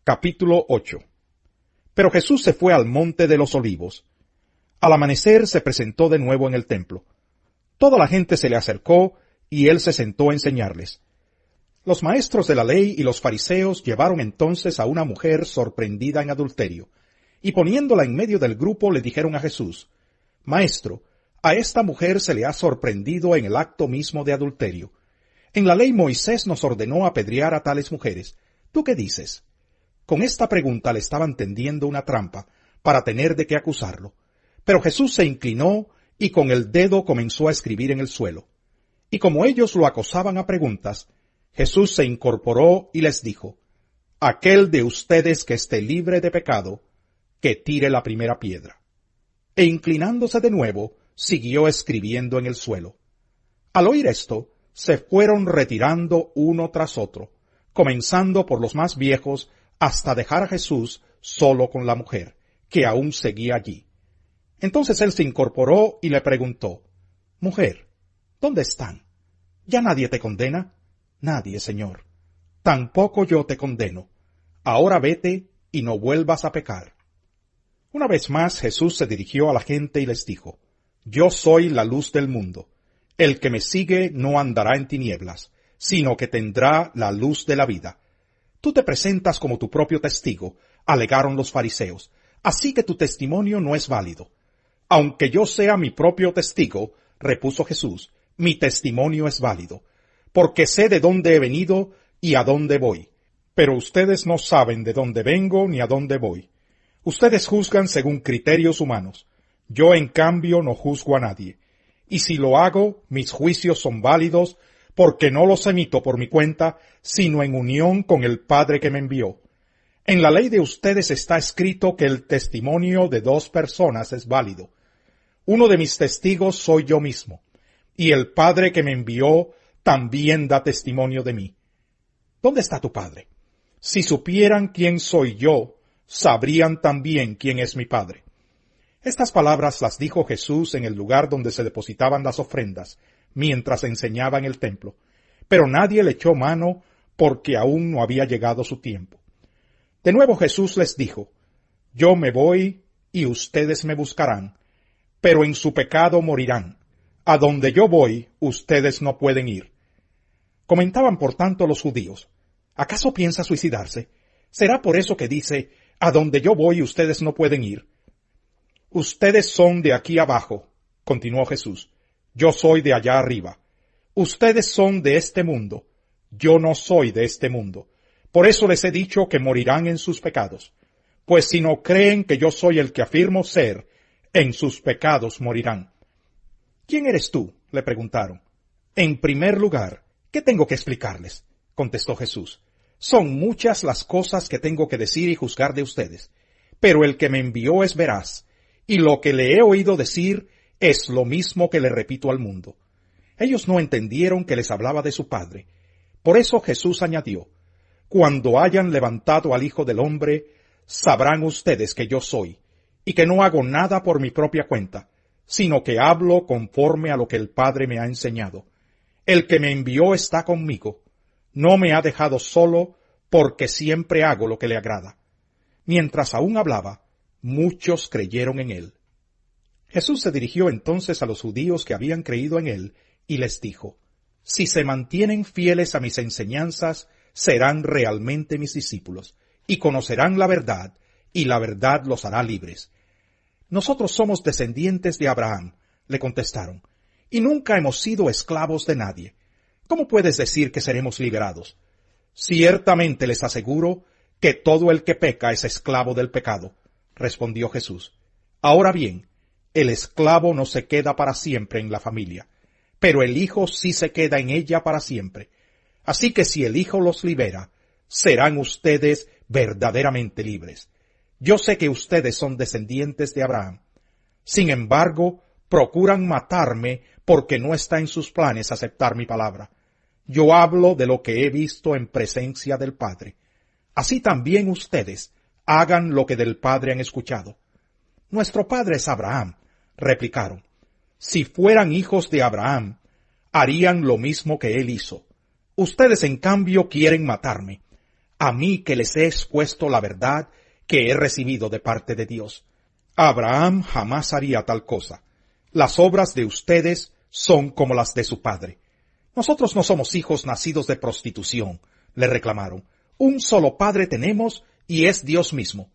Capítulo 8. Pero Jesús se fue al monte de los Olivos. Al amanecer se presentó de nuevo en el templo. Toda la gente se le acercó y él se sentó a enseñarles. Los maestros de la ley y los fariseos llevaron entonces a una mujer sorprendida en adulterio, y poniéndola en medio del grupo le dijeron a Jesús: Maestro, a esta mujer se le ha sorprendido en el acto mismo de adulterio. En la ley Moisés nos ordenó apedrear a tales mujeres. ¿Tú qué dices? Con esta pregunta le estaban tendiendo una trampa para tener de qué acusarlo. Pero Jesús se inclinó y con el dedo comenzó a escribir en el suelo. Y como ellos lo acosaban a preguntas, Jesús se incorporó y les dijo: Aquel de ustedes que esté libre de pecado, que tire la primera piedra. E inclinándose de nuevo, siguió escribiendo en el suelo. Al oír esto, se fueron retirando uno tras otro, comenzando por los más viejos, hasta dejar a Jesús solo con la mujer, que aún seguía allí. Entonces él se incorporó y le preguntó: Mujer, ¿dónde están? ¿Ya nadie te condena? Nadie, Señor. Tampoco yo te condeno. Ahora vete y no vuelvas a pecar. Una vez más Jesús se dirigió a la gente y les dijo: Yo soy la luz del mundo. El que me sigue no andará en tinieblas, sino que tendrá la luz de la vida. Tú te presentas como tu propio testigo, alegaron los fariseos, así que tu testimonio no es válido. Aunque yo sea mi propio testigo, repuso Jesús, mi testimonio es válido, porque sé de dónde he venido y a dónde voy. Pero ustedes no saben de dónde vengo ni a dónde voy. Ustedes juzgan según criterios humanos. Yo, en cambio, no juzgo a nadie. Y si lo hago, mis juicios son válidos, porque no los emito por mi cuenta, sino en unión con el Padre que me envió. En la ley de ustedes está escrito que el testimonio de 2 personas es válido. Uno de mis testigos soy yo mismo, y el Padre que me envió también da testimonio de mí. ¿Dónde está tu Padre? Si supieran quién soy yo, sabrían también quién es mi Padre. Estas palabras las dijo Jesús en el lugar donde se depositaban las ofrendas, mientras enseñaba en el templo. Pero nadie le echó mano porque aún no había llegado su tiempo. De nuevo Jesús les dijo: Yo me voy y ustedes me buscarán, pero en su pecado morirán. A donde yo voy, ustedes no pueden ir. Comentaban por tanto los judíos: ¿Acaso piensa suicidarse? ¿Será por eso que dice: A donde yo voy, ustedes no pueden ir? Ustedes son de aquí abajo, continuó Jesús. Yo soy de allá arriba. Ustedes son de este mundo. Yo no soy de este mundo. Por eso les he dicho que morirán en sus pecados. Pues si no creen que yo soy el que afirmo ser, en sus pecados morirán. ¿Quién eres tú?, le preguntaron. En primer lugar, ¿qué tengo que explicarles?, contestó Jesús. Son muchas las cosas que tengo que decir y juzgar de ustedes, pero el que me envió es veraz, y lo que le he oído decir es lo mismo que le repito al mundo. Ellos no entendieron que les hablaba de su Padre. Por eso Jesús añadió: Cuando hayan levantado al Hijo del Hombre, sabrán ustedes que yo soy, y que no hago nada por mi propia cuenta, sino que hablo conforme a lo que el Padre me ha enseñado. El que me envió está conmigo. No me ha dejado solo, porque siempre hago lo que le agrada. Mientras aún hablaba, muchos creyeron en él. Jesús se dirigió entonces a los judíos que habían creído en él, y les dijo: Si se mantienen fieles a mis enseñanzas, serán realmente mis discípulos, y conocerán la verdad, y la verdad los hará libres. Nosotros somos descendientes de Abraham, le contestaron, y nunca hemos sido esclavos de nadie. ¿Cómo puedes decir que seremos liberados? Ciertamente les aseguro que todo el que peca es esclavo del pecado, respondió Jesús. Ahora bien, el esclavo no se queda para siempre en la familia, pero el hijo sí se queda en ella para siempre. Así que si el Hijo los libera, serán ustedes verdaderamente libres. Yo sé que ustedes son descendientes de Abraham. Sin embargo, procuran matarme porque no está en sus planes aceptar mi palabra. Yo hablo de lo que he visto en presencia del Padre. Así también ustedes hagan lo que del Padre han escuchado. Nuestro padre es Abraham, replicaron. Si fueran hijos de Abraham, harían lo mismo que él hizo. Ustedes, en cambio, quieren matarme, a mí que les he expuesto la verdad que he recibido de parte de Dios. Abraham jamás haría tal cosa. Las obras de ustedes son como las de su padre. Nosotros no somos hijos nacidos de prostitución, le reclamaron. Un solo padre tenemos y es Dios mismo.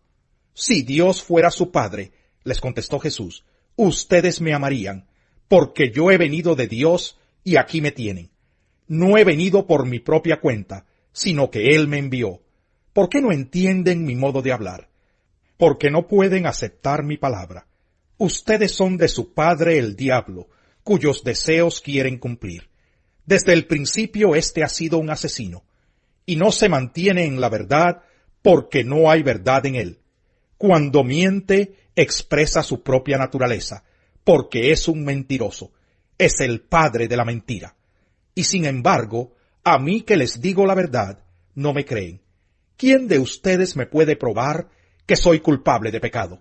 Si Dios fuera su padre, les contestó Jesús, ustedes me amarían, porque yo he venido de Dios y aquí me tienen. No he venido por mi propia cuenta, sino que Él me envió. ¿Por qué no entienden mi modo de hablar? Porque no pueden aceptar mi palabra. Ustedes son de su padre el diablo, cuyos deseos quieren cumplir. Desde el principio éste ha sido un asesino, y no se mantiene en la verdad porque no hay verdad en él. Cuando miente, expresa su propia naturaleza, porque es un mentiroso. Es el padre de la mentira. Y sin embargo, a mí que les digo la verdad, no me creen. ¿Quién de ustedes me puede probar que soy culpable de pecado?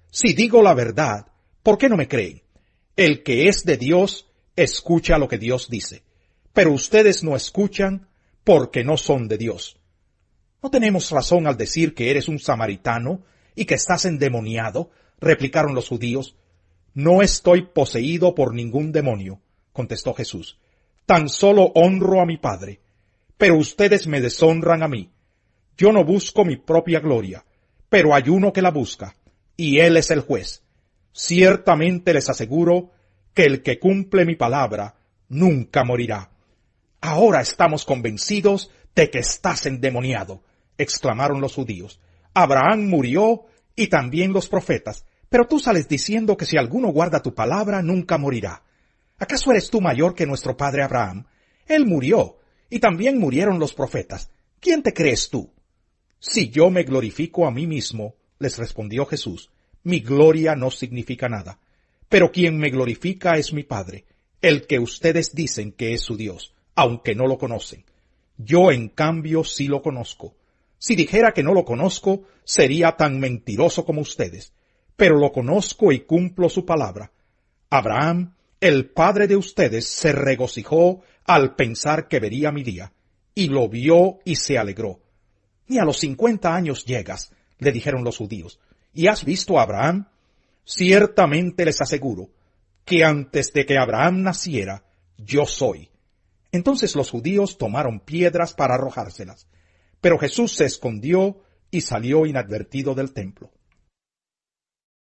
Si digo la verdad, ¿por qué no me creen? El que es de Dios, escucha lo que Dios dice. Pero ustedes no escuchan porque no son de Dios. ¿No tenemos razón al decir que eres un samaritano y que estás endemoniado?, replicaron los judíos. No estoy poseído por ningún demonio, contestó Jesús. Tan solo honro a mi Padre. Pero ustedes me deshonran a mí. Yo no busco mi propia gloria, pero hay uno que la busca, y él es el juez. Ciertamente les aseguro que el que cumple mi palabra nunca morirá. Ahora estamos convencidos de que estás endemoniado, exclamaron los judíos. Abraham murió y también los profetas, pero tú sales diciendo que si alguno guarda tu palabra nunca morirá. ¿Acaso eres tú mayor que nuestro padre Abraham? Él murió, y también murieron los profetas. ¿Quién te crees tú? Si yo me glorifico a mí mismo, les respondió Jesús, mi gloria no significa nada. Pero quien me glorifica es mi Padre, el que ustedes dicen que es su Dios, aunque no lo conocen. Yo, en cambio, sí lo conozco. Si dijera que no lo conozco, sería tan mentiroso como ustedes. Pero lo conozco y cumplo su palabra. Abraham, el padre de ustedes, se regocijó al pensar que vería mi día, y lo vio y se alegró. Ni a los 50 años llegas, le dijeron los judíos, ¿y has visto a Abraham? Ciertamente les aseguro que antes de que Abraham naciera, yo soy. Entonces los judíos tomaron piedras para arrojárselas, pero Jesús se escondió y salió inadvertido del templo.